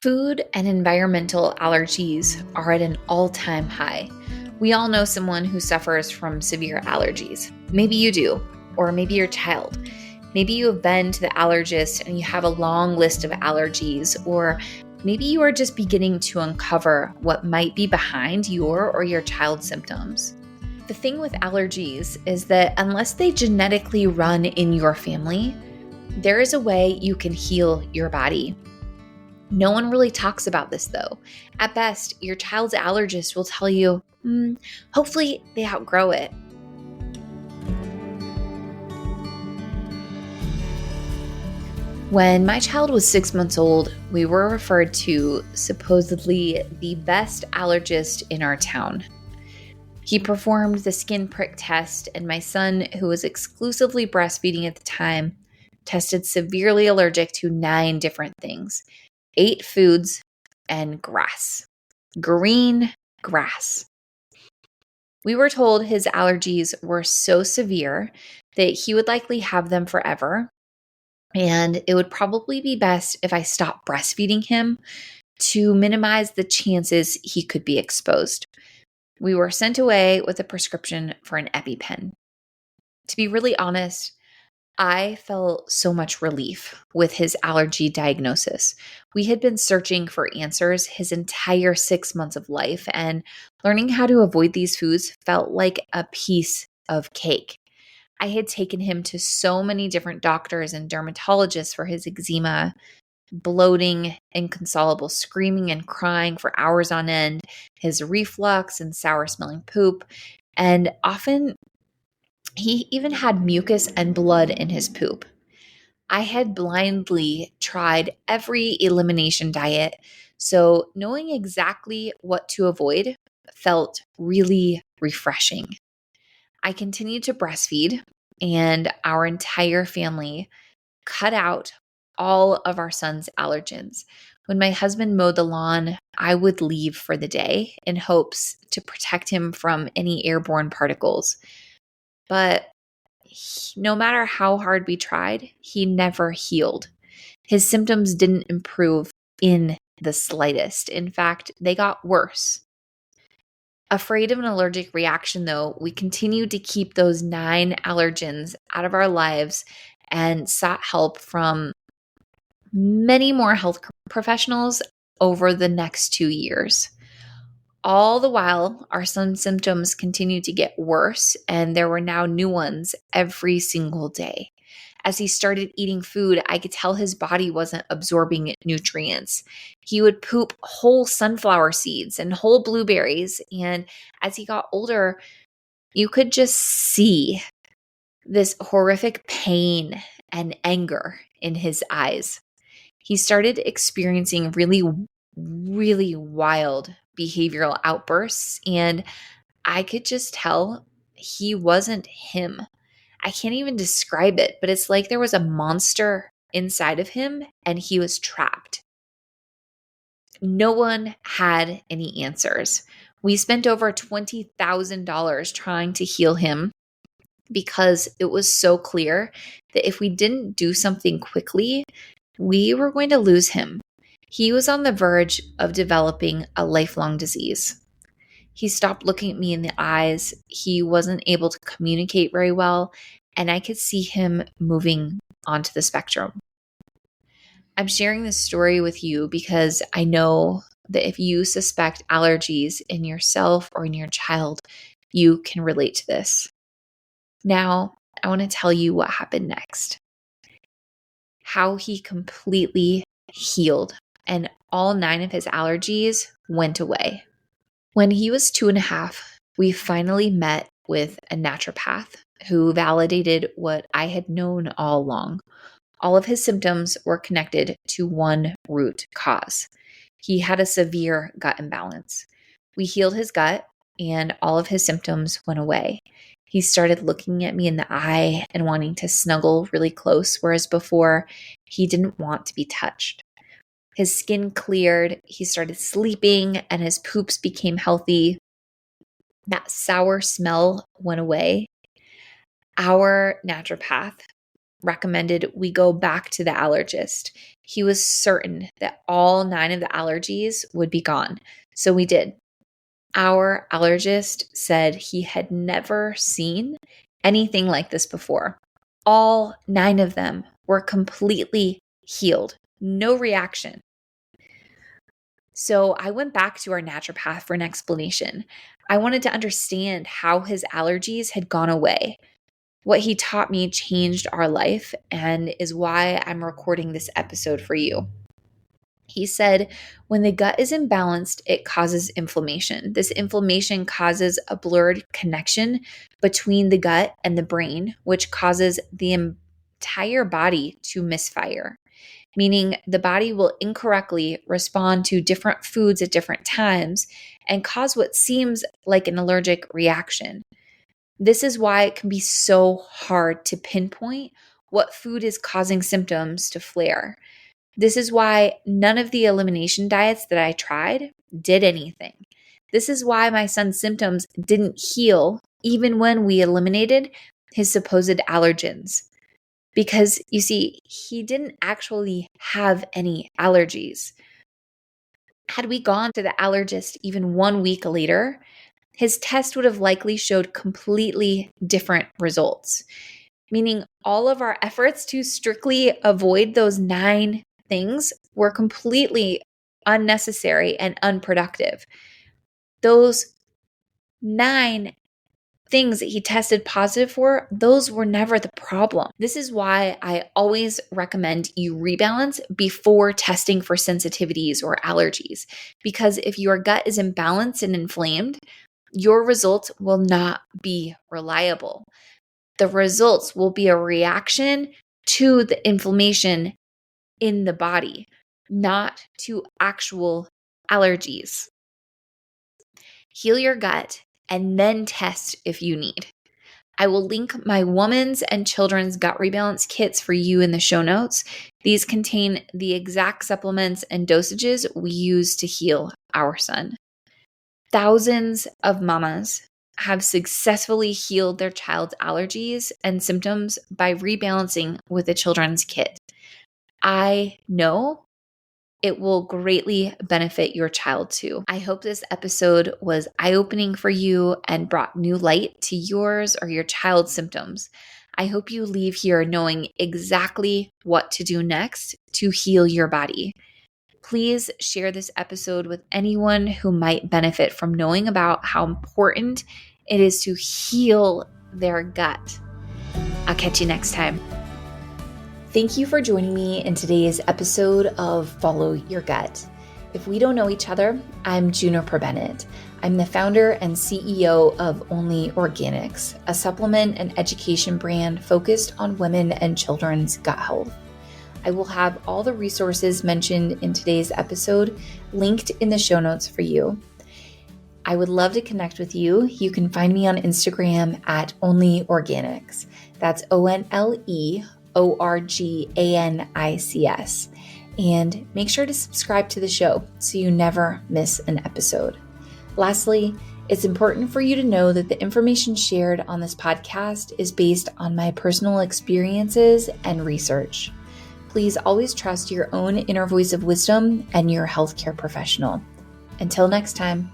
Food and environmental allergies are at an all-time high. We all know someone who suffers from severe allergies. Maybe you do, or maybe your child. Maybe you have been to the allergist and you have a long list of allergies, or maybe you are just beginning to uncover what might be behind your or your child's symptoms. The thing with allergies is that unless they genetically run in your family, there is a way you can heal your body. No one really talks about this though. At best, your child's allergist will tell you, hopefully they outgrow it. When my child was 6 months old, we were referred to supposedly the best allergist in our town. He performed the skin prick test, and my son, who was exclusively breastfeeding at the time, tested severely allergic to 9 different things. 8 foods and grass. Green grass. We were told his allergies were so severe that he would likely have them forever, and it would probably be best if I stopped breastfeeding him to minimize the chances he could be exposed. We were sent away with a prescription for an EpiPen. To be really honest, I felt so much relief with his allergy diagnosis. We had been searching for answers his entire 6 months of life, and learning how to avoid these foods felt like a piece of cake. I had taken him to so many different doctors and dermatologists for his eczema, bloating, inconsolable screaming and crying for hours on end, his reflux and sour smelling poop, and often he even had mucus and blood in his poop. I had blindly tried every elimination diet, so knowing exactly what to avoid felt really refreshing. I continued to breastfeed, and our entire family cut out all of our son's allergens. When my husband mowed the lawn, I would leave for the day in hopes to protect him from any airborne particles. But no matter how hard we tried, he never healed. His symptoms didn't improve in the slightest. In fact, they got worse. Afraid of an allergic reaction, though, we continued to keep those 9 allergens out of our lives and sought help from many more health professionals over the next 2 years. All the while, our son's symptoms continued to get worse, and there were now new ones every single day. As he started eating food, I could tell his body wasn't absorbing nutrients. He would poop whole sunflower seeds and whole blueberries, and as he got older, you could just see this horrific pain and anger in his eyes. He started experiencing really, really wild behavioral outbursts, and I could just tell he wasn't him. I can't even describe it, but it's like there was a monster inside of him and he was trapped. No one had any answers. We spent over $20,000 trying to heal him because it was so clear that if we didn't do something quickly, we were going to lose him. He was on the verge of developing a lifelong disease. He stopped looking at me in the eyes. He wasn't able to communicate very well, and I could see him moving onto the spectrum. I'm sharing this story with you because I know that if you suspect allergies in yourself or in your child, you can relate to this. Now, I want to tell you what happened next. How he completely healed and all 9 of his allergies went away. When he was 2.5, we finally met with a naturopath who validated what I had known all along. All of his symptoms were connected to one root cause. He had a severe gut imbalance. We healed his gut, and all of his symptoms went away. He started looking at me in the eye and wanting to snuggle really close, whereas before, he didn't want to be touched. His skin cleared, he started sleeping, and his poops became healthy. That sour smell went away. Our naturopath recommended we go back to the allergist. He was certain that all 9 of the allergies would be gone. So we did. Our allergist said he had never seen anything like this before. All 9 of them were completely healed. No reaction. So I went back to our naturopath for an explanation. I wanted to understand how his allergies had gone away. What he taught me changed our life and is why I'm recording this episode for you. He said, when the gut is imbalanced, it causes inflammation. This inflammation causes a blurred connection between the gut and the brain, which causes the entire body to misfire, meaning the body will incorrectly respond to different foods at different times and cause what seems like an allergic reaction. This is why it can be so hard to pinpoint what food is causing symptoms to flare. This is why none of the elimination diets that I tried did anything. This is why my son's symptoms didn't heal even when we eliminated his supposed allergens. Because you see, he didn't actually have any allergies. Had we gone to the allergist even 1 week later, his test would have likely showed completely different results, meaning all of our efforts to strictly avoid those 9 things were completely unnecessary and unproductive. Those 9 things that he tested positive for, those were never the problem. This is why I always recommend you rebalance before testing for sensitivities or allergies, because if your gut is imbalanced and inflamed, your results will not be reliable. The results will be a reaction to the inflammation in the body, not to actual allergies. Heal your gut and then test if you need. I will link my woman's and children's gut rebalance kits for you in the show notes. These contain the exact supplements and dosages we use to heal our son. Thousands of mamas have successfully healed their child's allergies and symptoms by rebalancing with the children's kit. I know it will greatly benefit your child too. I hope this episode was eye-opening for you and brought new light to yours or your child's symptoms. I hope you leave here knowing exactly what to do next to heal your body. Please share this episode with anyone who might benefit from knowing about how important it is to heal their gut. I'll catch you next time. Thank you for joining me in today's episode of Follow Your Gut. If we don't know each other, I'm Juniper Bennett. I'm the founder and CEO of Only Organics, a supplement and education brand focused on women and children's gut health. I will have all the resources mentioned in today's episode linked in the show notes for you. I would love to connect with you. You can find me on Instagram at Only Organics. That's ONLEORGANICS. And make sure to subscribe to the show so you never miss an episode. Lastly, it's important for you to know that the information shared on this podcast is based on my personal experiences and research. Please always trust your own inner voice of wisdom and your healthcare professional. Until next time.